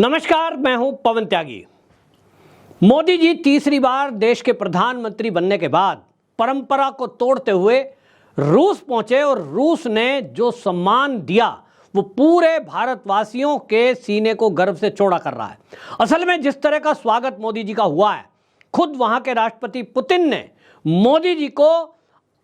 नमस्कार, मैं हूं पवन त्यागी। मोदी जी तीसरी बार देश के प्रधानमंत्री बनने के बाद परंपरा को तोड़ते हुए रूस पहुंचे और रूस ने जो सम्मान दिया वो पूरे भारतवासियों के सीने को गर्व से चौड़ा कर रहा है। असल में जिस तरह का स्वागत मोदी जी का हुआ है, खुद वहां के राष्ट्रपति पुतिन ने मोदी जी को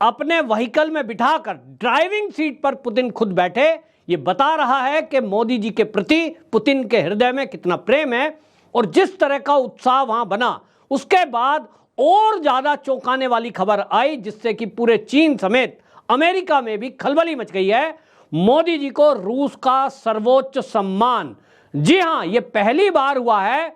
अपने व्हीकल में बिठाकर ड्राइविंग सीट पर पुतिन खुद बैठे। ये बता रहा है कि मोदी जी के प्रति पुतिन के हृदय में कितना प्रेम है और जिस तरह का उत्साह वहां बना, उसके बाद और ज्यादा चौंकाने वाली खबर आई जिससे कि पूरे चीन समेत अमेरिका में भी खलबली मच गई है। मोदी जी को रूस का सर्वोच्च सम्मान, जी हां, यह पहली बार हुआ है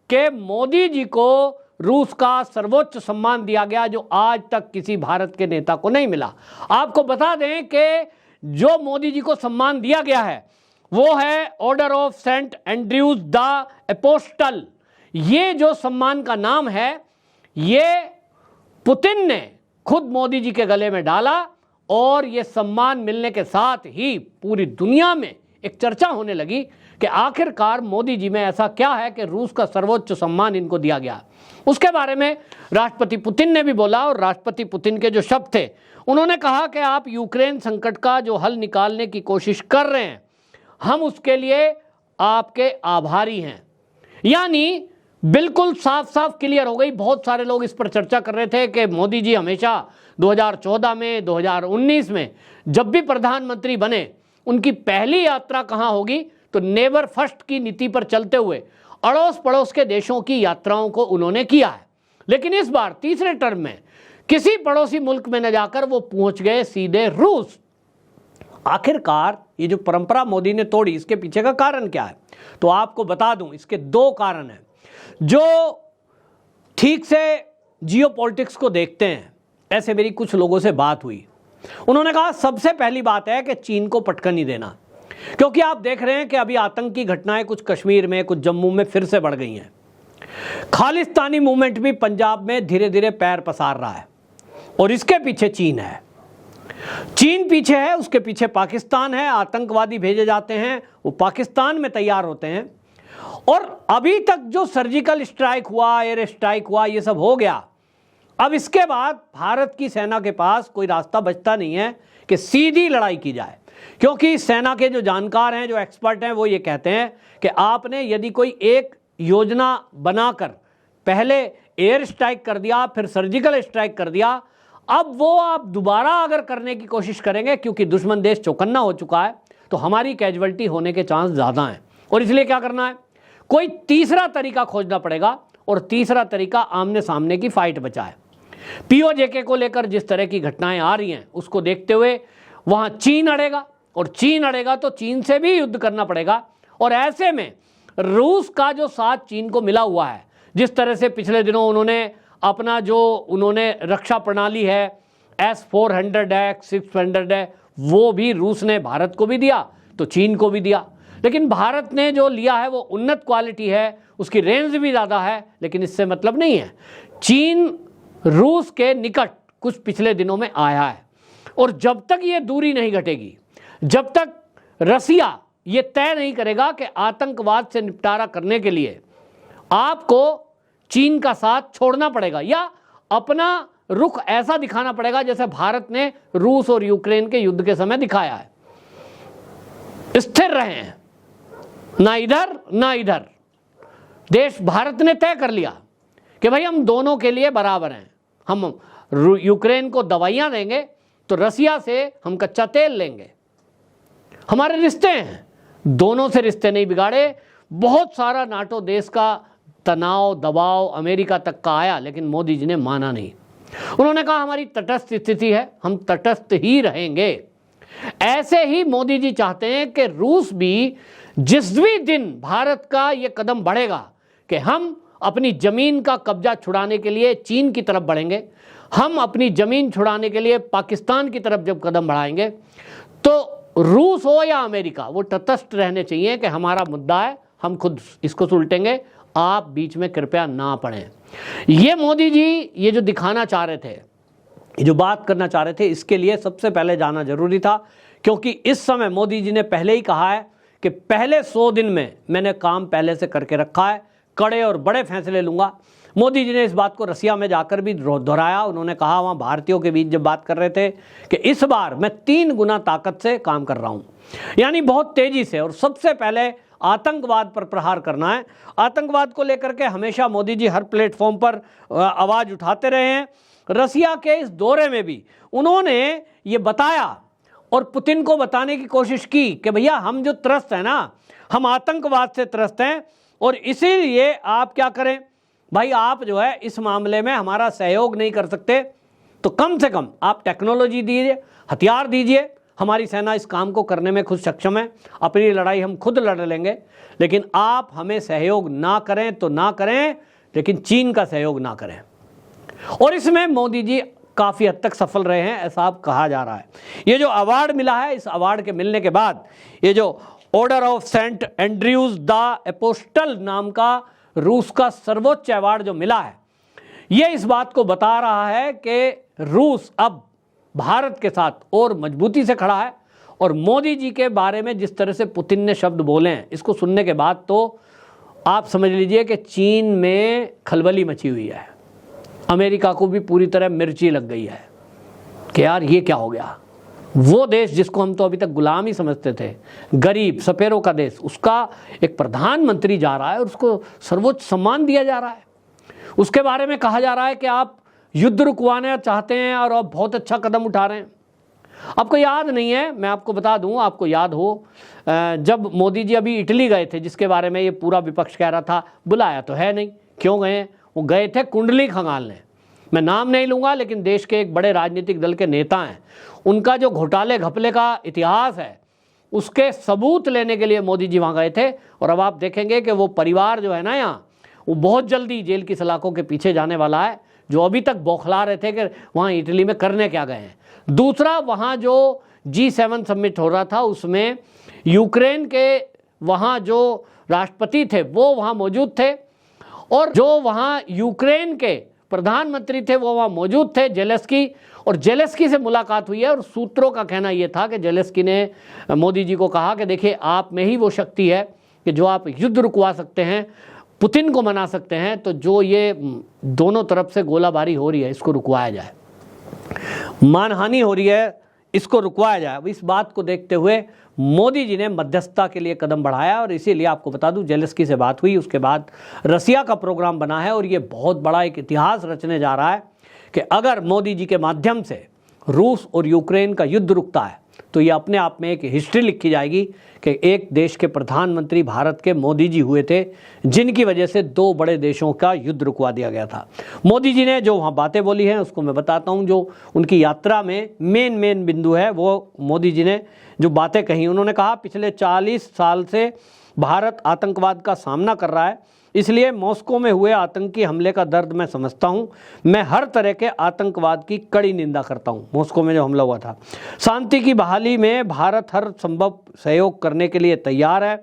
कि मोदी जी को रूस का सर्वोच्च सम्मान दिया गया जो आज तक किसी भारत के नेता को नहीं मिला। आपको बता दें कि जो मोदी जी को सम्मान दिया गया है वो है order of Saint Andrews the apostle. ये जो सम्मान का नाम है ये पुतिन ने खुद मोदी जी के गले में डाला और ये सम्मान मिलने के साथ ही पूरी दुनिया में एक चर्चा होने लगी कि आखिरकार मोदी जी में ऐसा क्या है कि रूस का सर्वोच्च सम्मान इनको दिया गया। उसके बारे में राष्ट्रपति पुतिन ने भी बोला और राष्ट्रपति पुतिन के जो शब्द थे, उन्होंने कहा कि आप यूक्रेन संकट का जो हल निकालने की कोशिश कर रहे हैं, हम उसके लिए आपके आभारी हैं। यानी बिल्कुल साफ साफ क्लियर हो गई। बहुत सारे लोग इस पर चर्चा कर रहे थे कि मोदी जी हमेशा 2014 में, 2019 में जब भी प्रधानमंत्री बने उनकी पहली यात्रा कहां होगी, तो नेवर फर्स्ट की नीति पर चलते हुए अड़ोस पड़ोस के देशों की यात्राओं को उन्होंने किया है। लेकिन इस बार तीसरे टर्म में किसी पड़ोसी मुल्क में न जाकर वो पहुंच गए सीधे रूस। आखिरकार ये जो परंपरा मोदी ने तोड़ी, इसके पीछे का कारण क्या है? तो आपको बता दूं, इसके दो कारण हैं जो ठीक से जियोपॉलिटिक्स को देखते हैं। ऐसे मेरी कुछ लोगों से बात हुई, उन्होंने कहा सबसे पहली बात है कि चीन को पटकन नहीं देना, क्योंकि आप देख रहे हैं कि अभी आतंकी घटनाएं कुछ कश्मीर में, कुछ जम्मू में फिर से बढ़ गई हैं। खालिस्तानी मूवमेंट भी पंजाब में धीरे धीरे पैर पसार रहा है और इसके पीछे चीन है। चीन पीछे है, उसके पीछे पाकिस्तान है। आतंकवादी भेजे जाते हैं, वो पाकिस्तान में तैयार होते हैं। और अभी तक जो सर्जिकल स्ट्राइक हुआ, एयर स्ट्राइक हुआ, ये सब हो गया। अब इसके बाद भारत की सेना के पास कोई रास्ता बचता नहीं है कि सीधी लड़ाई की जाए, क्योंकि सेना के जो जानकार हैं, जो एक्सपर्ट हैं, वो ये कहते हैं कि आपने यदि कोई एक योजना बनाकर पहले एयर स्ट्राइक कर दिया, फिर सर्जिकल स्ट्राइक कर दिया, अब वो आप दोबारा अगर करने की कोशिश करेंगे, क्योंकि दुश्मन देश चौकन्ना हो चुका है, तो हमारी कैजुअल्टी होने के चांस ज़्यादा हैं। और इसलिए क्या करना है, कोई तीसरा तरीका खोजना पड़ेगा और तीसरा तरीका आमने सामने की फाइट बचा है। पीओजेके को लेकर जिस तरह की घटनाएं आ रही हैं, उसको देखते हुए वहाँ चीन अड़ेगा और चीन अड़ेगा तो चीन से भी युद्ध करना पड़ेगा। और ऐसे में रूस का जो साथ चीन को मिला हुआ है, जिस तरह से पिछले दिनों उन्होंने अपना जो उन्होंने रक्षा प्रणाली है, S-400 है, 600 है, वो भी रूस ने भारत को भी दिया तो चीन को भी दिया। लेकिन भारत ने जो लिया है वो उन्नत क्वालिटी है, उसकी रेंज भी ज़्यादा है, लेकिन इससे मतलब नहीं है। चीन रूस के निकट कुछ पिछले दिनों में आया है और जब तक ये दूरी नहीं घटेगी, जब तक रसिया ये तय नहीं करेगा कि आतंकवाद से निपटारा करने के लिए आपको चीन का साथ छोड़ना पड़ेगा या अपना रुख ऐसा दिखाना पड़ेगा जैसे भारत ने रूस और यूक्रेन के युद्ध के समय दिखाया है। स्थिर रहे हैं, ना इधर ना इधर। देश भारत ने तय कर लिया कि भाई हम दोनों के लिए बराबर हैं। हम यूक्रेन को दवाइयां देंगे तो रसिया से हम कच्चा तेल लेंगे। हमारे रिश्ते हैं, दोनों से रिश्ते नहीं बिगाड़े। बहुत सारा नाटो देश का तनाव, दबाव अमेरिका तक का आया, लेकिन मोदी जी ने माना नहीं। उन्होंने कहा हमारी तटस्थ स्थिति है, हम तटस्थ ही रहेंगे। ऐसे ही मोदी जी चाहते हैं कि रूस भी जिस भी दिन भारत का ये कदम बढ़ेगा कि हम अपनी जमीन का कब्जा छुड़ाने के लिए चीन की तरफ बढ़ेंगे, हम अपनी जमीन छुड़ाने के लिए पाकिस्तान की तरफ जब कदम बढ़ाएंगे, तो रूस हो या अमेरिका, वो तटस्थ रहने चाहिए कि हमारा मुद्दा है, हम खुद इसको सुलटेंगे, आप बीच में कृपया ना पड़ें। ये मोदी जी ये जो दिखाना चाह रहे थे, ये जो बात करना चाह रहे थे, इसके लिए सबसे पहले जाना जरूरी था, क्योंकि इस समय मोदी जी ने पहले ही कहा है कि पहले 100 दिन में मैंने काम पहले से करके रखा है, कड़े और बड़े फैसले लूँगा। मोदी जी ने इस बात को रसिया में जाकर भी दोहराया। उन्होंने कहा वहाँ भारतीयों के बीच जब बात कर रहे थे कि इस बार मैं 3 गुना ताकत से काम कर रहा हूँ, यानी बहुत तेज़ी से। और सबसे पहले आतंकवाद पर प्रहार करना है। आतंकवाद को लेकर के हमेशा मोदी जी हर प्लेटफॉर्म पर आवाज़ उठाते रहे हैं। रसिया के इस दौरे में भी उन्होंने ये बताया और पुतिन को बताने की कोशिश की कि भैया हम जो त्रस्त हैं ना, हम आतंकवाद से त्रस्त हैं और इसीलिए आप क्या करें भाई, आप जो है इस मामले में हमारा सहयोग नहीं कर सकते तो कम से कम आप टेक्नोलॉजी दीजिए, हथियार दीजिए। हमारी सेना इस काम को करने में खुद सक्षम है, अपनी लड़ाई हम खुद लड़ लेंगे, लेकिन आप हमें सहयोग ना करें तो ना करें, लेकिन चीन का सहयोग ना करें। और इसमें मोदी जी काफ़ी हद तक सफल रहे हैं, ऐसा अब कहा जा रहा है। ये जो अवार्ड मिला है, इस अवार्ड के मिलने के बाद ये जो order of Saint Andrews the apostle नाम का रूस का सर्वोच्च अवार्ड जो मिला है, ये इस बात को बता रहा है कि रूस अब भारत के साथ और मजबूती से खड़ा है। और मोदी जी के बारे में जिस तरह से पुतिन ने शब्द बोले हैं, इसको सुनने के बाद तो आप समझ लीजिए कि चीन में खलबली मची हुई है। अमेरिका को भी पूरी तरह मिर्ची लग गई है कि यार ये क्या हो गया। वो देश जिसको हम तो अभी तक गुलाम ही समझते थे, गरीब सपेरों का देश, उसका एक प्रधानमंत्री जा रहा है और उसको सर्वोच्च सम्मान दिया जा रहा है। उसके बारे में कहा जा रहा है कि आप युद्ध रुकवाना चाहते हैं और आप बहुत अच्छा कदम उठा रहे हैं। आपको याद नहीं है, मैं आपको बता दूं, आपको याद हो जब मोदी जी अभी इटली गए थे, जिसके बारे में ये पूरा विपक्ष कह रहा था बुलाया तो है नहीं, क्यों गए? वो गए थे कुंडली खंगालने। मैं नाम नहीं लूँगा, लेकिन देश के एक बड़े राजनीतिक दल के नेता हैं, उनका जो घोटाले घपले का इतिहास है उसके सबूत लेने के लिए मोदी जी वहाँ गए थे। और अब आप देखेंगे कि वो परिवार जो है ना यहाँ, वो बहुत जल्दी जेल की सलाखों के पीछे जाने वाला है, जो अभी तक बौखला रहे थे कि वहाँ इटली में करने क्या गए हैं। दूसरा, वहाँ जो G7 समिट हो रहा था उसमें यूक्रेन के वहाँ जो राष्ट्रपति थे वो वहाँ मौजूद थे, और जो वहाँ यूक्रेन के प्रधानमंत्री थे वो वहाँ मौजूद थे, जेलेस्की। और जेलेस्की से मुलाकात हुई है और सूत्रों का कहना ये था कि जेलेस्की ने मोदी जी को कहा कि देखिए आप में ही वो शक्ति है कि जो आप युद्ध रुकवा सकते हैं, पुतिन को मना सकते हैं, तो जो ये दोनों तरफ से गोलाबारी हो रही है इसको रुकवाया जाए, मानहानि हो रही है इसको रुकवाया जाए। इस बात को देखते हुए मोदी जी ने मध्यस्थता के लिए कदम बढ़ाया। और इसीलिए आपको बता दूं, जेलेस्की से बात हुई, उसके बाद रसिया का प्रोग्राम बना है और ये बहुत बड़ा एक इतिहास रचने जा रहा है कि अगर मोदी जी के माध्यम से रूस और यूक्रेन का युद्ध रुकता है तो ये अपने आप में एक हिस्ट्री लिखी जाएगी कि एक देश के प्रधानमंत्री भारत के मोदी जी हुए थे, जिनकी वजह से 2 बड़े देशों का युद्ध रुकवा दिया गया था। मोदी जी ने जो वहाँ बातें बोली हैं उसको मैं बताता हूँ। जो उनकी यात्रा में मेन बिंदु है, वो मोदी जी ने जो बातें कही, उन्होंने कहा पिछले 40 साल से भारत आतंकवाद का सामना कर रहा है, इसलिए मॉस्को में हुए आतंकी हमले का दर्द मैं समझता हूं। मैं हर तरह के आतंकवाद की कड़ी निंदा करता हूं। मॉस्को में जो हमला हुआ था, शांति की बहाली में भारत हर संभव सहयोग करने के लिए तैयार है।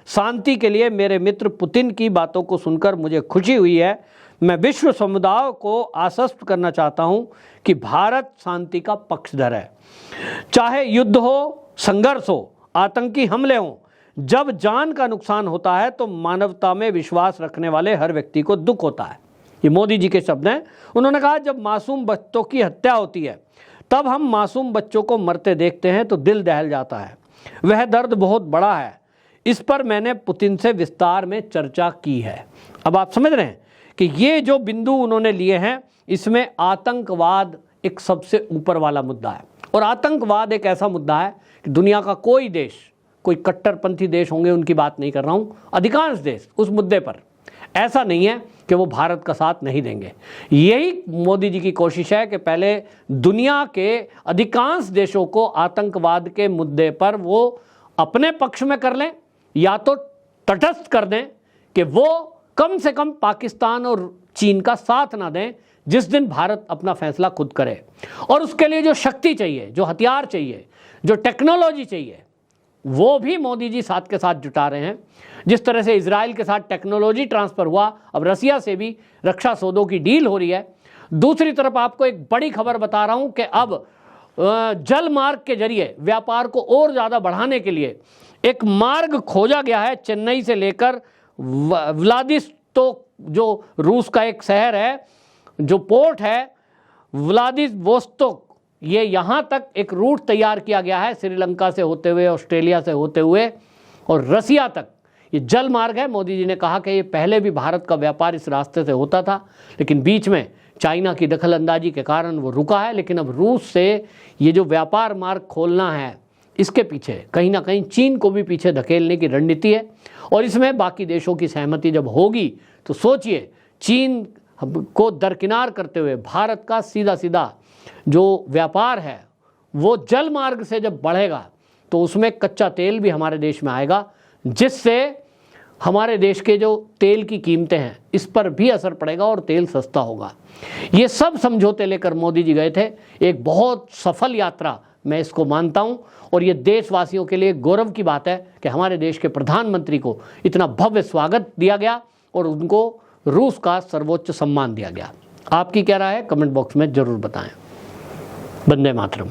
शांति के लिए मेरे मित्र पुतिन की बातों को सुनकर मुझे खुशी हुई है। मैं विश्व समुदाय को आश्वस्त करना चाहता हूं कि भारत शांति का पक्षधर है। चाहे युद्ध हो, संघर्ष हो, आतंकी हमले हों, जब जान का नुकसान होता है तो मानवता में विश्वास रखने वाले हर व्यक्ति को दुख होता है। ये मोदी जी के शब्द हैं। उन्होंने कहा जब मासूम बच्चों की हत्या होती है तब हम मासूम बच्चों को मरते देखते हैं तो दिल दहल जाता है। वह दर्द बहुत बड़ा है। इस पर मैंने पुतिन से विस्तार में चर्चा की है। अब आप समझ रहे हैं कि ये जो बिंदु उन्होंने लिए हैं, इसमें आतंकवाद एक सबसे ऊपर वाला मुद्दा है। और आतंकवाद एक ऐसा मुद्दा है कि दुनिया का कोई देश, कोई कट्टरपंथी देश होंगे उनकी बात नहीं कर रहा हूँ, अधिकांश देश उस मुद्दे पर ऐसा नहीं है कि वो भारत का साथ नहीं देंगे। यही मोदी जी की कोशिश है कि पहले दुनिया के अधिकांश देशों को आतंकवाद के मुद्दे पर वो अपने पक्ष में कर लें, या तो तटस्थ कर दें कि वो कम से कम पाकिस्तान और चीन का साथ ना दें जिस दिन भारत अपना फैसला खुद करे। और उसके लिए जो शक्ति चाहिए, जो हथियार चाहिए, जो टेक्नोलॉजी चाहिए, वो भी मोदी जी साथ के साथ जुटा रहे हैं। जिस तरह से इजराइल के साथ टेक्नोलॉजी ट्रांसफ़र हुआ, अब रसिया से भी रक्षा सौदों की डील हो रही है। दूसरी तरफ आपको एक बड़ी खबर बता रहा हूं कि अब जल मार्ग के जरिए व्यापार को और ज़्यादा बढ़ाने के लिए एक मार्ग खोजा गया है चेन्नई से लेकर व्लादिवोस्तोक, जो रूस का एक शहर है, जो पोर्ट है व्लादिवोस्तोक, ये यहाँ तक एक रूट तैयार किया गया है, श्रीलंका से होते हुए, ऑस्ट्रेलिया से होते हुए और रसिया तक। ये जल मार्ग है। मोदी जी ने कहा कि ये पहले भी भारत का व्यापार इस रास्ते से होता था, लेकिन बीच में चाइना की दखलंदाजी के कारण वो रुका है। लेकिन अब रूस से ये जो व्यापार मार्ग खोलना है, इसके पीछे कहीं ना कहीं चीन को भी पीछे धकेलने की रणनीति है। और इसमें बाकी देशों की सहमति जब होगी तो सोचिए, चीन को दरकिनार करते हुए भारत का सीधा सीधा जो व्यापार है वो जल मार्ग से जब बढ़ेगा तो उसमें कच्चा तेल भी हमारे देश में आएगा, जिससे हमारे देश के जो तेल की कीमतें हैं इस पर भी असर पड़ेगा और तेल सस्ता होगा। ये सब समझौते लेकर मोदी जी गए थे। एक बहुत सफल यात्रा मैं इसको मानता हूं और ये देशवासियों के लिए गौरव की बात है कि हमारे देश के प्रधानमंत्री को इतना भव्य स्वागत दिया गया और उनको रूस का सर्वोच्च सम्मान दिया गया। आपकी क्या राय है? कमेंट बॉक्स में जरूर बताएं। वंदे मातरम।